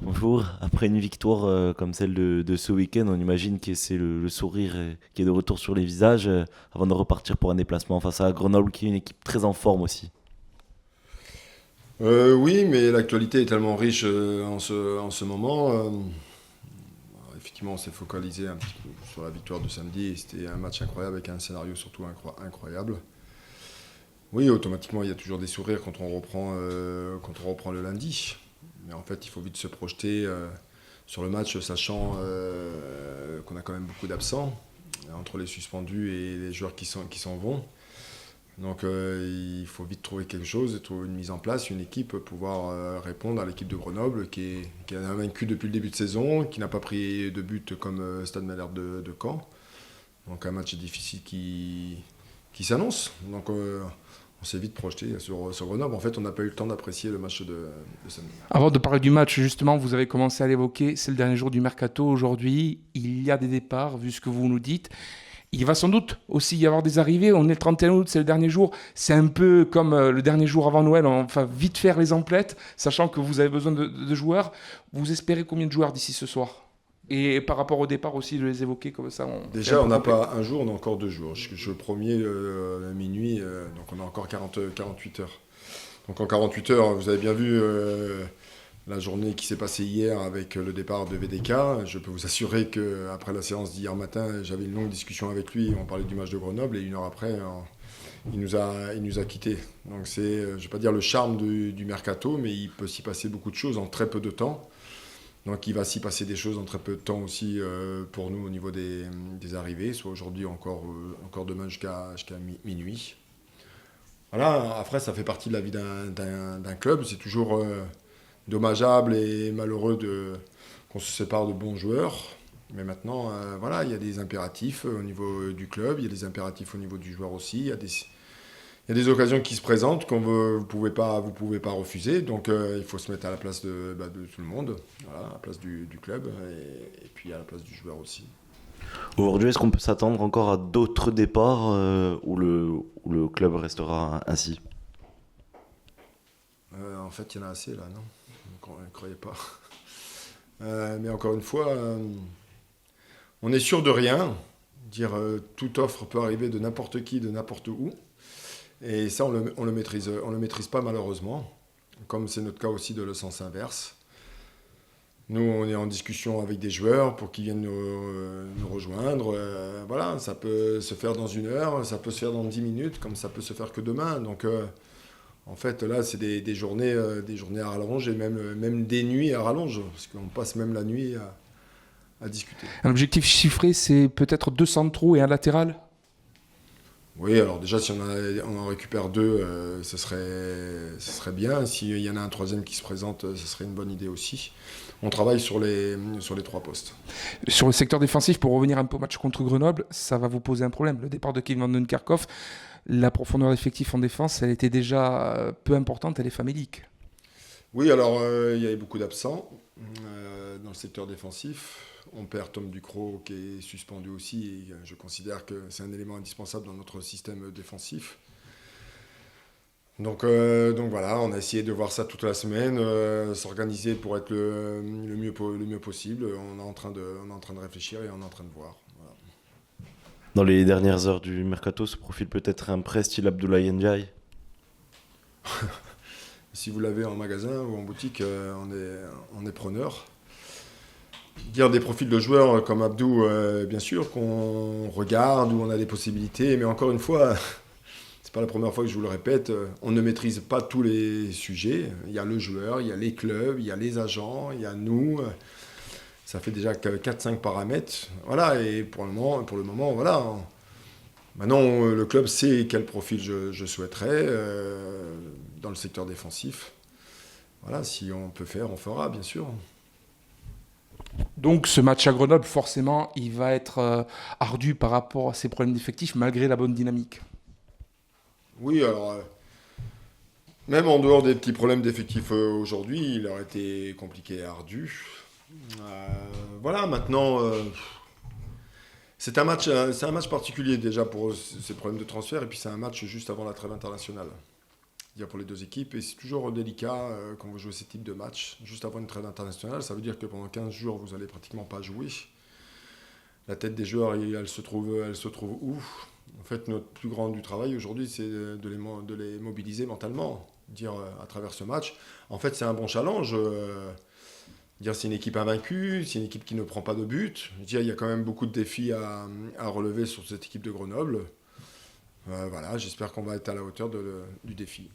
Bonjour, après une victoire comme celle de ce week-end, on imagine que c'est le sourire qui est de retour sur les visages avant de repartir pour un déplacement face à Grenoble qui est une équipe très en forme aussi. Oui, mais l'actualité est tellement riche en ce moment. Effectivement, on s'est focalisé un petit peu sur la victoire de samedi et c'était un match incroyable avec un scénario surtout incroyable. Oui, automatiquement, il y a toujours des sourires quand on reprend le lundi. Mais en fait, il faut vite se projeter sur le match, sachant qu'on a quand même beaucoup d'absents entre les suspendus et les joueurs qui s'en vont. Donc il faut vite trouver quelque chose, trouver une mise en place, une équipe, pouvoir répondre à l'équipe de Grenoble qui a vaincu depuis le début de saison, qui n'a pas pris de but comme Stade Malherbe de Caen. Donc un match difficile qui s'annonce. Donc on s'est vite projeté sur Grenoble. En fait, on n'a pas eu le temps d'apprécier le match de samedi. Avant de parler du match, justement, vous avez commencé à l'évoquer, c'est le dernier jour du mercato aujourd'hui. Il y a des départs, vu ce que vous nous dites. Il va sans doute aussi y avoir des arrivées. On est le 31 août, c'est le dernier jour. C'est un peu comme le dernier jour avant Noël. On va vite faire les emplettes, sachant que vous avez besoin de joueurs. Vous espérez combien de joueurs d'ici ce soir? Et par rapport au départ aussi, de les évoquer comme ça, c'est un Déjà, on peu n'a complet. pas un jour, on a encore 2 jours. Le premier, minuit, donc on a encore 48 heures. Donc en 48 heures, vous avez bien vu la journée qui s'est passée hier avec le départ de VDK. Je peux vous assurer qu'après la séance d'hier matin, j'avais une longue discussion avec lui. On parlait du match de Grenoble et une heure après, il nous a quittés. Donc c'est, je ne vais pas dire le charme du mercato, mais il peut s'y passer beaucoup de choses en très peu de temps. Donc il va s'y passer des choses en très peu de temps aussi pour nous au niveau des arrivées, soit aujourd'hui encore demain jusqu'à minuit. Voilà, après ça fait partie de la vie d'un club. C'est toujours dommageable et malheureux qu'on se sépare de bons joueurs. Mais maintenant, voilà, il y a des impératifs au niveau du club, il y a des impératifs au niveau du joueur aussi. Il y a des occasions qui se présentent vous pouvez pas refuser. Donc il faut se mettre à la place de tout le monde, voilà, à la place du club et puis à la place du joueur aussi. Aujourd'hui, est-ce qu'on peut s'attendre encore à d'autres départs où le club restera ainsi? En fait, il y en a assez là, non? Ne croyez pas. Mais encore une fois, on est sûr de rien. Dire toute offre peut arriver de n'importe qui, de n'importe où. Et ça, on le maîtrise pas malheureusement, comme c'est notre cas aussi de le sens inverse. Nous, on est en discussion avec des joueurs pour qu'ils viennent nous rejoindre. Voilà, ça peut se faire dans 1 heure, ça peut se faire dans 10 minutes, comme ça peut se faire que demain. Donc, en fait, là, c'est des journées à rallonge et même des nuits à rallonge, parce qu'on passe même la nuit à discuter. Un objectif chiffré, c'est peut-être 2 centraux et un latéral. Oui, alors déjà, si on en récupère 2, ce serait bien. S'il y en a un troisième qui se présente, ce serait une bonne idée aussi. On travaille sur les 3 postes. Sur le secteur défensif, pour revenir un peu au match contre Grenoble, ça va vous poser un problème. Le départ de Kevin Van Den Kerkhoff, la profondeur d'effectif en défense, elle était déjà peu importante, elle est famélique. Oui, alors il y avait beaucoup d'absents dans le secteur défensif. On perd Tom Ducrot qui est suspendu aussi et je considère que c'est un élément indispensable dans notre système défensif. Donc voilà, on a essayé de voir ça toute la semaine, s'organiser pour être le mieux possible. On est en train de réfléchir et on est en train de voir. Voilà. Dans les dernières heures du mercato se profile peut-être un prêt style Abdoulaye Ndiaye. Si vous l'avez en magasin ou en boutique, on est preneur. Dire des profils de joueurs comme Abdou, bien sûr, qu'on regarde, où on a des possibilités, mais encore une fois, c'est pas la première fois que je vous le répète, on ne maîtrise pas tous les sujets. Il y a le joueur, il y a les clubs, il y a les agents, il y a nous. Ça fait déjà 4-5 paramètres. Voilà, et pour le moment, voilà. Maintenant, le club sait quel profil je souhaiterais dans le secteur défensif. Voilà, si on peut faire, on fera, bien sûr. Donc ce match à Grenoble, forcément, il va être ardu par rapport à ces problèmes d'effectifs, malgré la bonne dynamique. Oui, alors, même en dehors des petits problèmes d'effectifs aujourd'hui, il aurait été compliqué et ardu. Euh, voilà, maintenant, c'est un match particulier déjà pour ces problèmes de transfert, et puis c'est un match juste avant la trêve internationale. dire pour les deux équipes. Et c'est toujours délicat quand vous jouez ce type de match, juste avant une trêve internationale. Ça veut dire que pendant 15 jours, vous n'allez pratiquement pas jouer. La tête des joueurs, elle se trouve où? En fait, notre plus grand du travail aujourd'hui, c'est de les mobiliser mentalement. Dire à travers ce match, en fait, c'est un bon challenge. Dire c'est une équipe invaincue, c'est une équipe qui ne prend pas de but. Dire il y a quand même beaucoup de défis à relever sur cette équipe de Grenoble. Voilà, j'espère qu'on va être à la hauteur du défi.